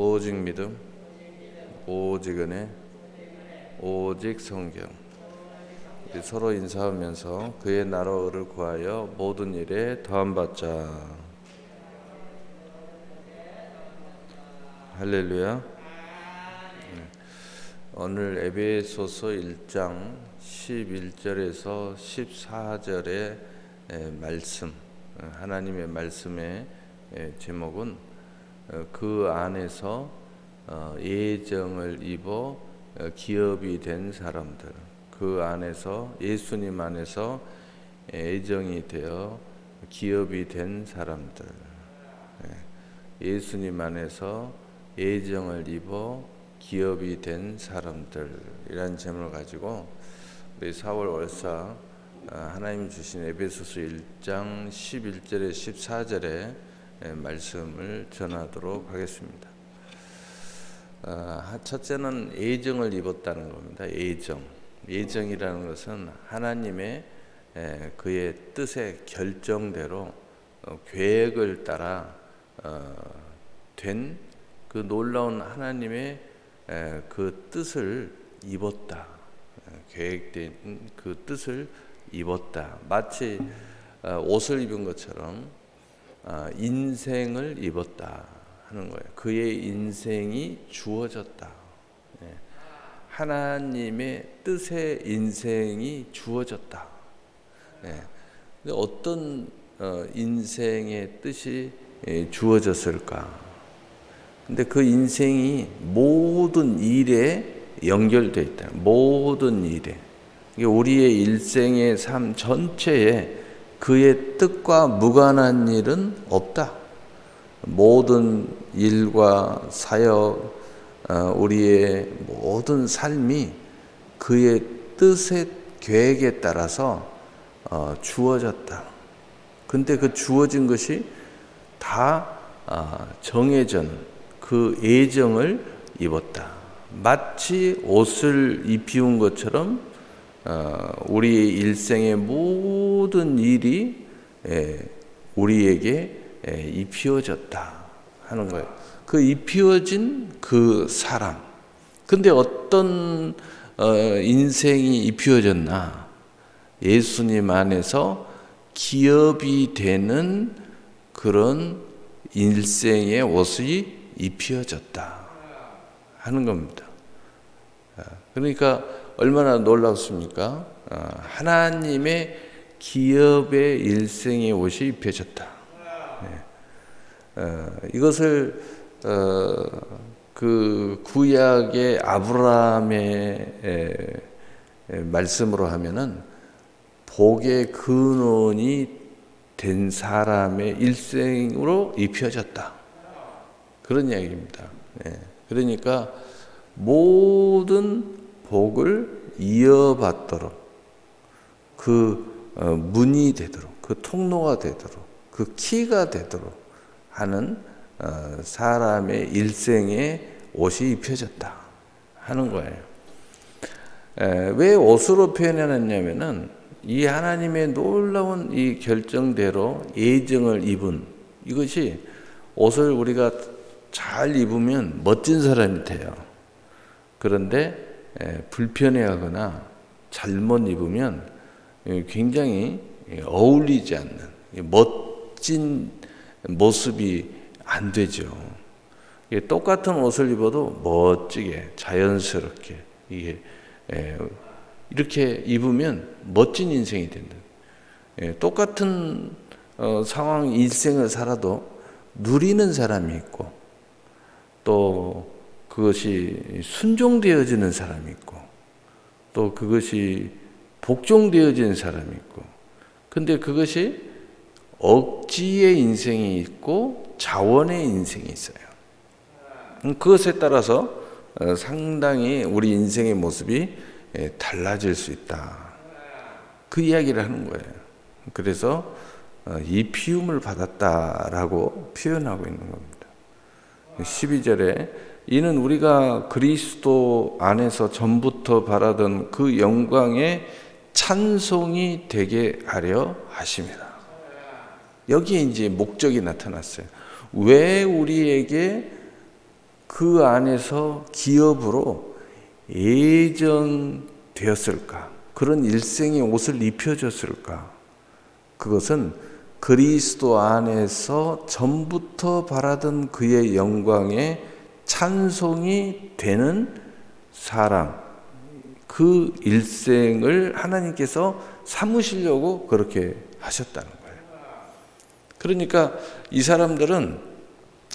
오직 믿음, 오직 은혜, 오직 성경. 우리 서로 인사하면서 그의 나라를 구하여 모든 일에 더함받자. 할렐루야. 오늘 에베소서 1장 11절에서 14절의 말씀, 하나님의 말씀의 제목은 그 안에서 예정을 입어 기업이 된 사람들, 그 안에서 예수님 안에서 예정이 되어 기업이 된 사람들, 예수님 안에서 예정을 입어 기업이 된 사람들이라는 제목을 가지고 우리 4월 월사 하나님 주신 에베소서 1장 11절에 14절에 말씀을 전하도록 하겠습니다. 첫째는 예정을 입었다는 겁니다. 예정이라는 것은 하나님의 그의 뜻의 결정대로 계획을 따라 된 그 놀라운 하나님의 그 뜻을 입었다. 계획된 그 뜻을 입었다. 마치 옷을 입은 것처럼 인생을 입었다 하는 거예요. 그의 인생이 주어졌다. 하나님의 뜻의 인생이 주어졌다. 어떤 인생의 뜻이 주어졌을까? 근데 그 인생이 모든 일에 연결되어 있다. 모든 일에. 우리의 일생의 삶 전체에 그의 뜻과 무관한 일은 없다. 모든 일과 사역, 우리의 모든 삶이 그의 뜻의 계획에 따라서 주어졌다. 근데 그 주어진 것이 다 정해진 그 예정을 입었다. 마치 옷을 입히운 것처럼 우리의 일생의 모든 일이 우리에게 입히어졌다 하는 거예요. 그 입히어진 그 사람. 근데 어떤 인생이 입히어졌나? 예수님 안에서 기업이 되는 그런 일생의 옷이 입히어졌다 하는 겁니다. 그러니까 얼마나 놀랍습니까? 하나님의 기업의 일생의 옷이 입혀졌다. 이것을 그 구약의 아브라함의 말씀으로 하면은 복의 근원이 된 사람의 일생으로 입혀졌다. 그런 이야기입니다. 그러니까 모든 복을 이어받도록 그 문이 되도록 그 통로가 되도록 그 키가 되도록 하는 사람의 일생의 옷이 입혀졌다 하는 거예요. 왜 옷으로 표현해놨냐면은 이 하나님의 놀라운 이 결정대로 예정을 입은 이것이 옷을 우리가 잘 입으면 멋진 사람이 돼요. 그런데 불편해하거나 잘못 입으면 굉장히 어울리지 않는 멋진 모습이 안 되죠. 똑같은 옷을 입어도 멋지게 자연스럽게 이게 이렇게 입으면 멋진 인생이 된다. 똑같은 상황 일생을 살아도 누리는 사람이 있고 또 그것이 순종되어지는 사람이 있고 또 그것이 복종되어지는 사람이 있고 근데 그것이 억지의 인생이 있고 자원의 인생이 있어요. 그것에 따라서 상당히 우리 인생의 모습이 달라질 수 있다. 그 이야기를 하는 거예요. 그래서 이 피움을 받았다라고 표현하고 있는 겁니다. 12절에 이는 우리가 그리스도 안에서 전부터 바라던 그 영광의 찬송이 되게 하려 하심이라. 여기에 이제 목적이 나타났어요. 왜 우리에게 그 안에서 기업으로 예정되었을까? 그런 일생의 옷을 입혀줬을까? 그것은 그리스도 안에서 전부터 바라던 그의 영광에 찬송이 되는 사람, 그 일생을 하나님께서 삼으시려고 그렇게 하셨다는 거예요. 그러니까 이 사람들은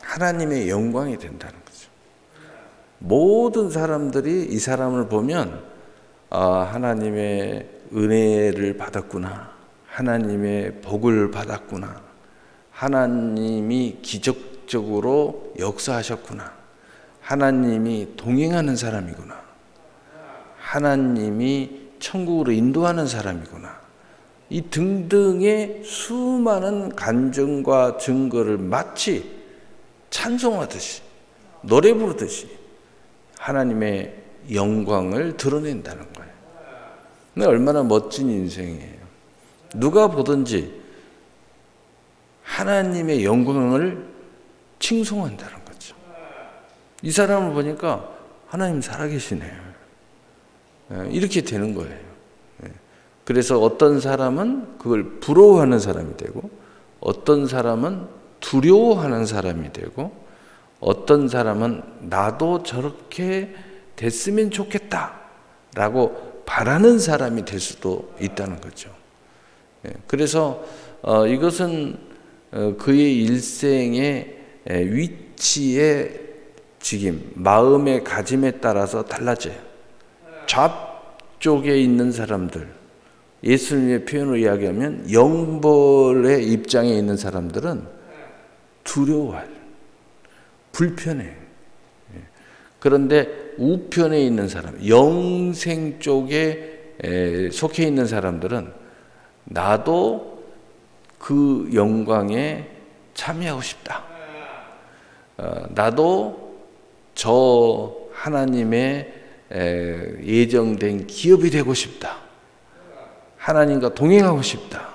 하나님의 영광이 된다는 거죠. 모든 사람들이 이 사람을 보면 하나님의 은혜를 받았구나, 하나님의 복을 받았구나, 하나님이 기적적으로 역사하셨구나, 하나님이 동행하는 사람이구나, 하나님이 천국으로 인도하는 사람이구나, 이 등등의 수많은 간증과 증거를 마치 찬송하듯이 노래 부르듯이 하나님의 영광을 드러낸다는 거예요. 근데 얼마나 멋진 인생이에요. 누가 보든지 하나님의 영광을 칭송한다는 거죠. 이 사람을 보니까 하나님 살아계시네요. 이렇게 되는 거예요. 그래서 어떤 사람은 그걸 부러워하는 사람이 되고, 어떤 사람은 두려워하는 사람이 되고, 어떤 사람은 나도 저렇게 됐으면 좋겠다라고 바라는 사람이 될 수도 있다는 거죠. 그래서 이것은 그의 일생의 위치의 직임, 마음의 가짐에 따라서 달라져요. 좌쪽에 있는 사람들, 예수님의 표현으로 이야기하면 영벌의 입장에 있는 사람들은 두려워할, 불편해. 그런데 우편에 있는 사람, 영생 쪽에 속해 있는 사람들은 나도 그 영광에 참여하고 싶다. 나도 저 하나님의 예정된 기업이 되고 싶다. 하나님과 동행하고 싶다.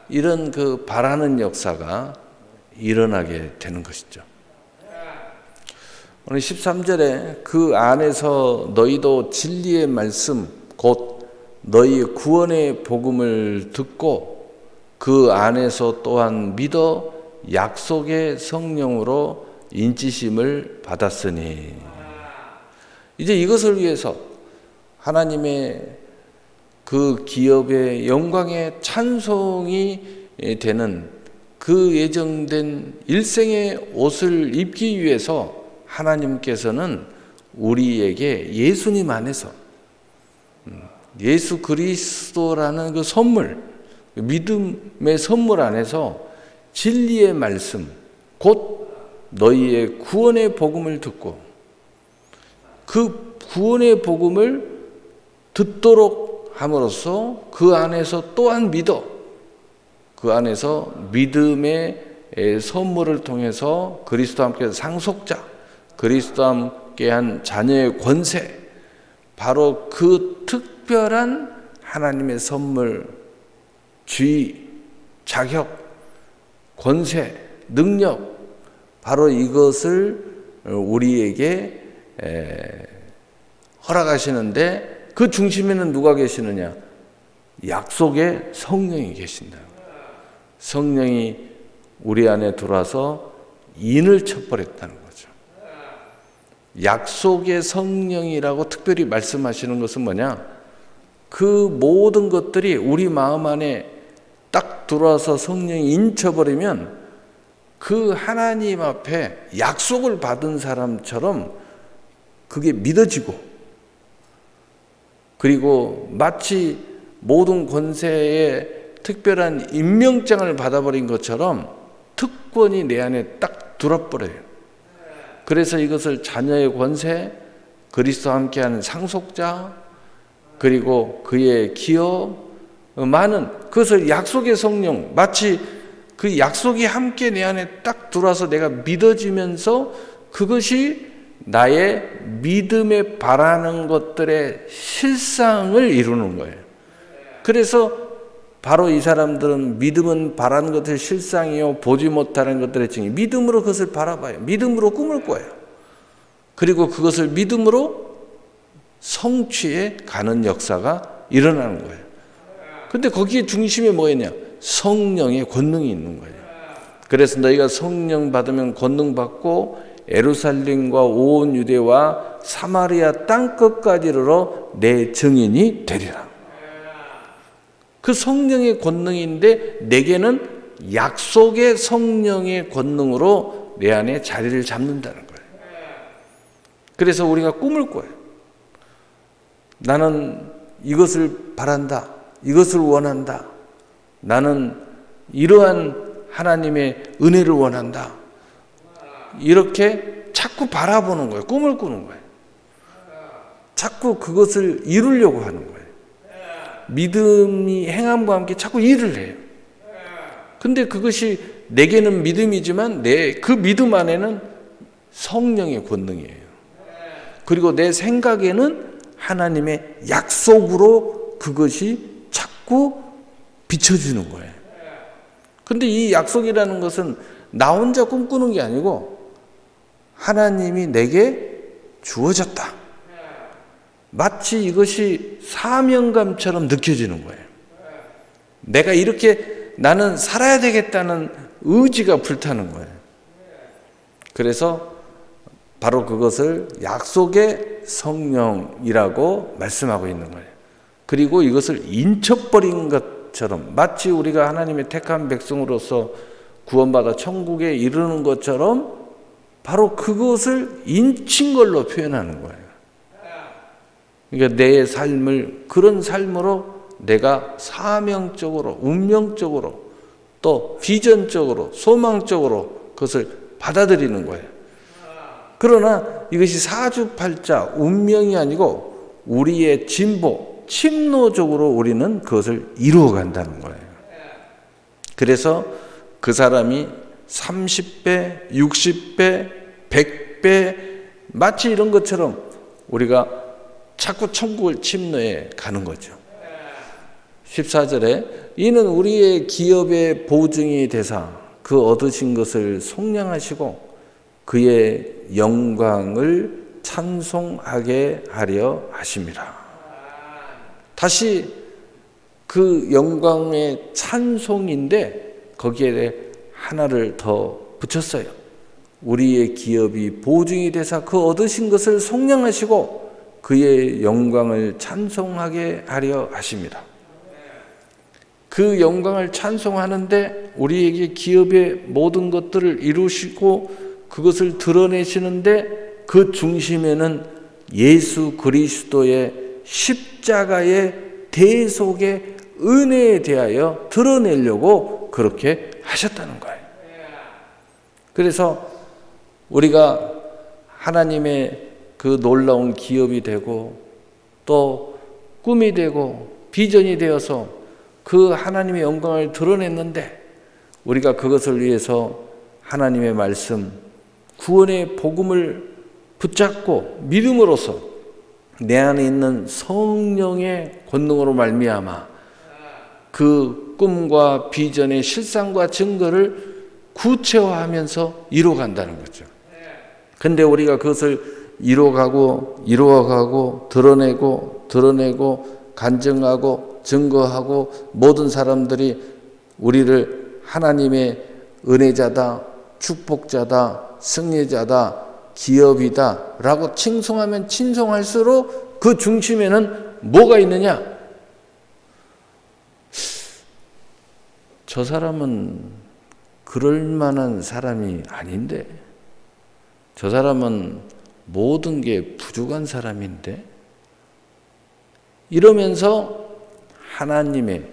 이런 그 바라는 역사가 일어나게 되는 것이죠. 오늘 13절에 그 안에서 너희도 진리의 말씀 곧 너희 구원의 복음을 듣고 그 안에서 또한 믿어 약속의 성령으로 인치심을 받았으니, 이제 이것을 위해서 하나님의 그 기업의 영광의 찬송이 되는 그 예정된 일생의 옷을 입기 위해서 하나님께서는 우리에게 예수님 안에서 예수 그리스도라는 그 선물, 믿음의 선물 안에서 진리의 말씀 곧 너희의 구원의 복음을 듣고 그 구원의 복음을 듣도록 함으로써 그 안에서 또한 믿어, 그 안에서 믿음의 선물을 통해서 그리스도와 함께 상속자, 그리스도와 함께한 자녀의 권세, 바로 그 특별한 하나님의 선물, 지위, 자격, 권세, 능력, 바로 이것을 우리에게 허락하시는데 그 중심에는 누가 계시느냐? 약속의 성령이 계신다. 성령이 우리 안에 들어와서 인을 쳐버렸다는 거죠. 약속의 성령이라고 특별히 말씀하시는 것은 뭐냐? 그 모든 것들이 우리 마음 안에 딱 들어와서 성령이 인쳐버리면 그 하나님 앞에 약속을 받은 사람처럼 그게 믿어지고, 그리고 마치 모든 권세의 특별한 임명장을 받아버린 것처럼 특권이 내 안에 딱 들어버려요. 그래서 이것을 자녀의 권세, 그리스도와 함께하는 상속자, 그리고 그의 기업, 많은 그것을 약속의 성령, 마치 그 약속이 함께 내 안에 딱 들어와서 내가 믿어지면서 그것이 나의 믿음에 바라는 것들의 실상을 이루는 거예요. 그래서 바로 이 사람들은 믿음은 바라는 것의 실상이요 보지 못하는 것들의 증인, 믿음으로 그것을 바라봐요. 믿음으로 꿈을 꿔요. 그리고 그것을 믿음으로 성취해 가는 역사가 일어나는 거예요. 근데 거기에 중심에 뭐가 있냐? 성령의 권능이 있는 거예요. 그래서 너희가 성령 받으면 권능 받고 예루살렘과 온 유대와 사마리아 땅끝까지 이르러 내 증인이 되리라. 그 성령의 권능인데 내게는 약속의 성령의 권능으로 내 안에 자리를 잡는다는 거예요. 그래서 우리가 꿈을 꿔요. 나는 이것을 바란다. 이것을 원한다. 나는 이러한 하나님의 은혜를 원한다. 이렇게 자꾸 바라보는 거예요. 꿈을 꾸는 거예요. 자꾸 그것을 이루려고 하는 거예요. 믿음이 행함과 함께 자꾸 일을 해요. 근데 그것이 내게는 믿음이지만 그 믿음 안에는 성령의 권능이에요. 그리고 내 생각에는 하나님의 약속으로 그것이 자꾸 비춰지는 거예요. 근데 이 약속이라는 것은 나 혼자 꿈꾸는 게 아니고 하나님이 내게 주어졌다. 마치 이것이 사명감처럼 느껴지는 거예요. 내가 이렇게 나는 살아야 되겠다는 의지가 불타는 거예요. 그래서 바로 그것을 약속의 성령이라고 말씀하고 있는 거예요. 그리고 이것을 인쳐버린 것처럼 마치 우리가 하나님의 택한 백성으로서 구원받아 천국에 이르는 것처럼 바로 그것을 인친 걸로 표현하는 거예요. 그러니까 내 삶을 그런 삶으로 내가 사명적으로, 운명적으로, 또 비전적으로, 소망적으로 그것을 받아들이는 거예요. 그러나 이것이 사주팔자, 운명이 아니고 우리의 진보, 침노적으로 우리는 그것을 이루어 간다는 거예요. 그래서 그 사람이 30배, 60배, 100배 마치 이런 것처럼 우리가 자꾸 천국을 침노해 가는 거죠. 14절에 이는 우리의 기업의 보증이 되사 그 얻으신 것을 속량하시고 그의 영광을 찬송하게 하려 하심이라. 다시 그 영광의 찬송인데 거기에 하나를 더 붙였어요. 우리의 기업이 보증이 되사 그 얻으신 것을 속량하시고 그의 영광을 찬송하게 하려 하십니다. 그 영광을 찬송하는데 우리에게 기업의 모든 것들을 이루시고 그것을 드러내시는데 그 중심에는 예수 그리스도의 십자가의 대속의 은혜에 대하여 드러내려고 그렇게 하셨다는 거예요. 그래서 우리가 하나님의 그 놀라운 기업이 되고 또 꿈이 되고 비전이 되어서 그 하나님의 영광을 드러냈는데 우리가 그것을 위해서 하나님의 말씀, 구원의 복음을 붙잡고 믿음으로써 내 안에 있는 성령의 권능으로 말미암아 그 꿈과 비전의 실상과 증거를 구체화하면서 이루어간다는 거죠. 근데 우리가 그것을 이루어가고 드러내고 간증하고 증거하고 모든 사람들이 우리를 하나님의 은혜자다, 축복자다, 승리자다, 기업이다 라고 칭송하면 칭송할수록 그 중심에는 뭐가 있느냐? 저 사람은 그럴 만한 사람이 아닌데, 저 사람은 모든 게 부족한 사람인데, 이러면서 하나님의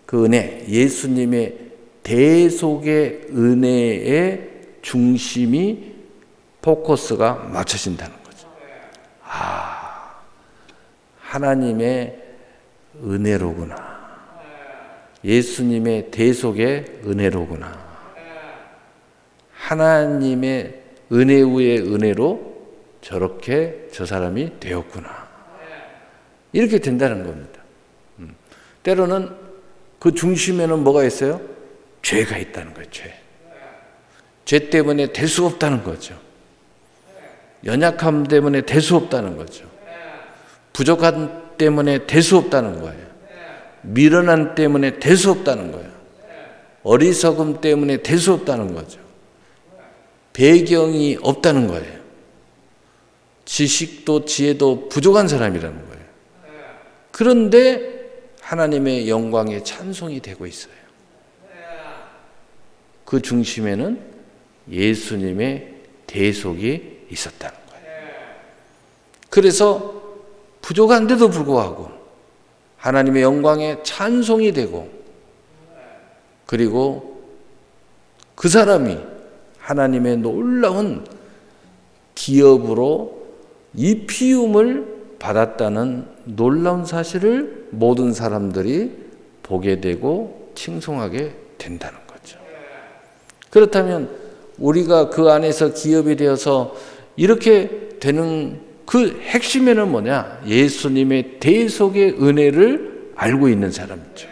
그 은혜, 예수님의 대속의 은혜의 중심이 포커스가 맞춰진다는 거죠. 하나님의 은혜로구나. 예수님의 대속의 은혜로구나. 하나님의 은혜 위의 은혜로 저렇게 저 사람이 되었구나. 이렇게 된다는 겁니다. 때로는 그 중심에는 뭐가 있어요? 죄가 있다는 거예요. 죄 때문에 될 수 없다는 거죠. 연약함 때문에 될 수 없다는 거죠. 부족함 때문에 될 수 없다는 거예요. 미련함 때문에 될 수 없다는 거예요. 어리석음 때문에 될 수 없다는 거죠. 배경이 없다는 거예요. 지식도 지혜도 부족한 사람이라는 거예요. 그런데 하나님의 영광의 찬송이 되고 있어요. 그 중심에는 예수님의 대속이 있었다는 거예요. 그래서 부족한데도 불구하고 하나님의 영광에 찬송이 되고, 그리고 그 사람이 하나님의 놀라운 기업으로 이 피움을 받았다는 놀라운 사실을 모든 사람들이 보게 되고 칭송하게 된다는 거죠. 그렇다면 우리가 그 안에서 기업이 되어서 이렇게 되는 그 핵심에는 뭐냐? 예수님의 대속의 은혜를 알고 있는 사람이죠.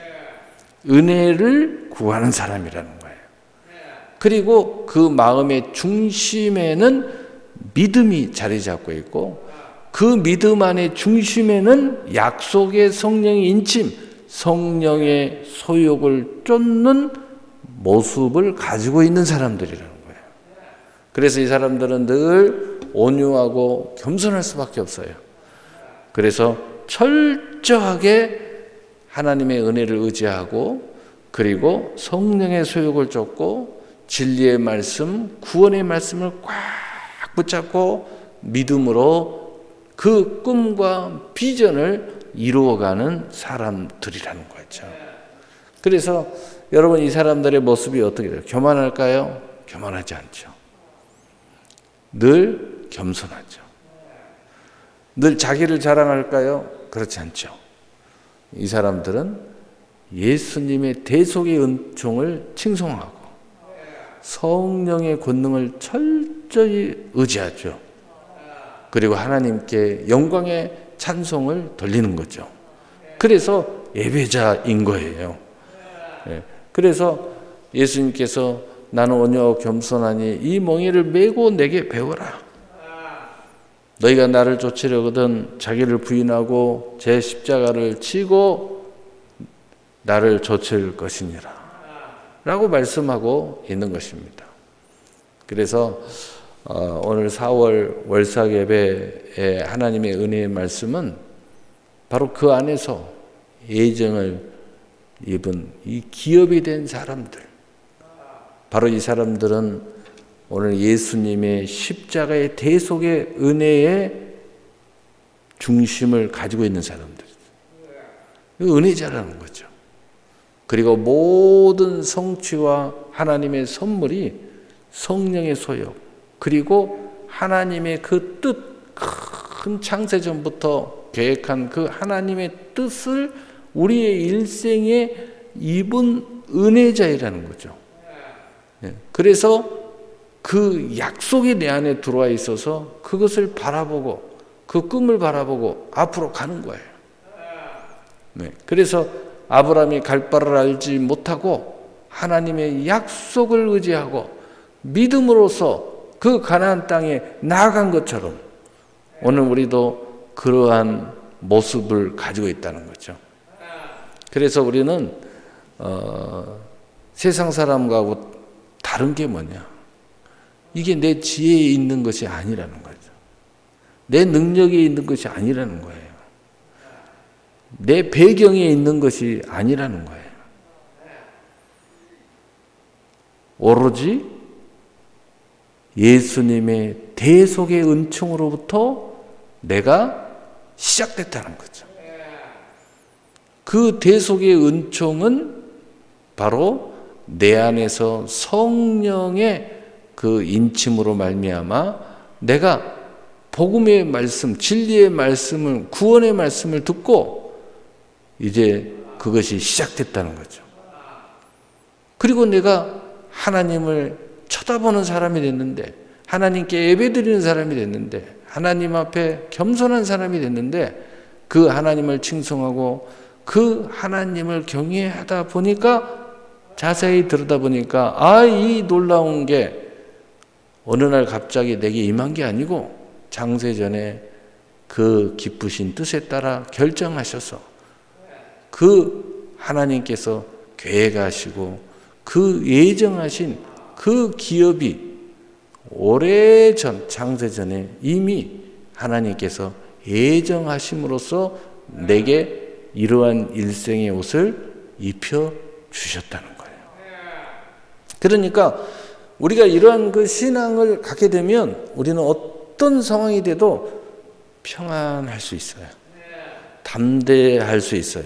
은혜를 구하는 사람이라는 거예요. 그리고 그 마음의 중심에는 믿음이 자리 잡고 있고, 그 믿음 안의 중심에는 약속의 성령의 인침, 성령의 소욕을 쫓는 모습을 가지고 있는 사람들이라는 거예요. 그래서 이 사람들은 늘 온유하고 겸손할 수밖에 없어요. 그래서 철저하게 하나님의 은혜를 의지하고, 그리고 성령의 소욕을 쫓고, 진리의 말씀, 구원의 말씀을 꽉 붙잡고 믿음으로 그 꿈과 비전을 이루어가는 사람들이라는 거죠. 그래서 여러분, 이 사람들의 모습이 어떻게 돼요? 교만할까요? 교만하지 않죠. 늘 겸손하죠. 늘 자기를 자랑할까요? 그렇지 않죠. 이 사람들은 예수님의 대속의 은총을 칭송하고 성령의 권능을 철저히 의지하죠. 그리고 하나님께 영광의 찬송을 돌리는 거죠. 그래서 예배자인 거예요. 그래서 예수님께서 나는 온유하고 겸손하니 이 멍에를 메고 내게 배워라. 너희가 나를 쫓으려거든 자기를 부인하고 제 십자가를 지고 나를 쫓을 것이니라 라고 말씀하고 있는 것입니다. 그래서 오늘 4월 월삭 예배의 하나님의 은혜의 말씀은 바로 그 안에서 예정을 입은 이 기업이 된 사람들, 바로 이 사람들은 오늘 예수님의 십자가의 대속의 은혜의 중심을 가지고 있는 사람들, 은혜자라는 거죠. 그리고 모든 성취와 하나님의 선물이 성령의 소욕, 그리고 하나님의 그 뜻, 큰 창세전부터 계획한 그 하나님의 뜻을 우리의 일생에 입은 은혜자이라는 거죠. 그래서 그 약속이 내 안에 들어와 있어서 그것을 바라보고 그 꿈을 바라보고 앞으로 가는 거예요. 그래서 아브라함이 갈 바를 알지 못하고 하나님의 약속을 의지하고 믿음으로써 그 가나안 땅에 나아간 것처럼 오늘 우리도 그러한 모습을 가지고 있다는 거죠. 그래서 우리는 세상 사람하고 다른 게 뭐냐? 이게 내 지혜에 있는 것이 아니라는 거죠. 내 능력에 있는 것이 아니라는 거예요. 내 배경에 있는 것이 아니라는 거예요. 오로지 예수님의 대속의 은총으로부터 내가 시작됐다는 거죠. 그 대속의 은총은 바로 내 안에서 성령의 그 인침으로 말미암아 내가 복음의 말씀, 진리의 말씀을, 구원의 말씀을 듣고 이제 그것이 시작됐다는 거죠. 그리고 내가 하나님을 쳐다보는 사람이 됐는데, 하나님께 예배드리는 사람이 됐는데, 하나님 앞에 겸손한 사람이 됐는데, 그 하나님을 칭송하고 그 하나님을 경외하다 보니까, 자세히 들여다보니까 이 놀라운 게 어느 날 갑자기 내게 임한 게 아니고 창세전에 그 기쁘신 뜻에 따라 결정하셔서 그 하나님께서 계획하시고 그 예정하신 그 기업이 오래전 창세전에 이미 하나님께서 예정하심으로써 내게 이러한 일생의 옷을 입혀 주셨다는 거예요. 그러니까 우리가 이러한 그 신앙을 갖게 되면 우리는 어떤 상황이 돼도 평안할 수 있어요. 담대할 수 있어요.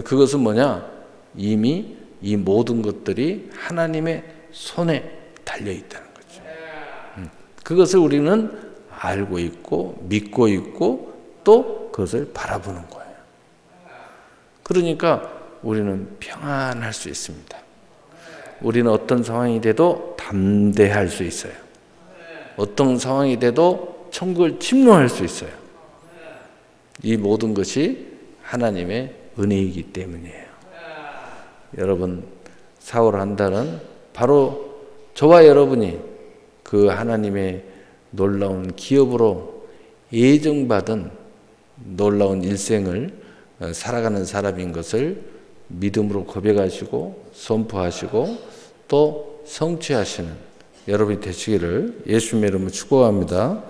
그것은 뭐냐? 이미 이 모든 것들이 하나님의 손에 달려 있다는 거죠. 그것을 우리는 알고 있고 믿고 있고 또 그것을 바라보는 거예요. 그러니까 우리는 평안할 수 있습니다. 우리는 어떤 상황이 돼도 담대할 수 있어요. 어떤 상황이 돼도 천국을 침노할 수 있어요. 이 모든 것이 하나님의 은혜이기 때문이에요. 여러분, 사울 한달은 바로 저와 여러분이 그 하나님의 놀라운 기업으로 예정받은 놀라운 일생을 살아가는 사람인 것을 믿음으로 고백하시고 선포하시고 또 성취하시는 여러분이 되시기를 예수님의 이름으로 축복합니다.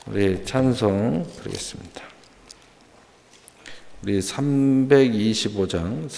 우리 찬송 드리겠습니다. 우리 325장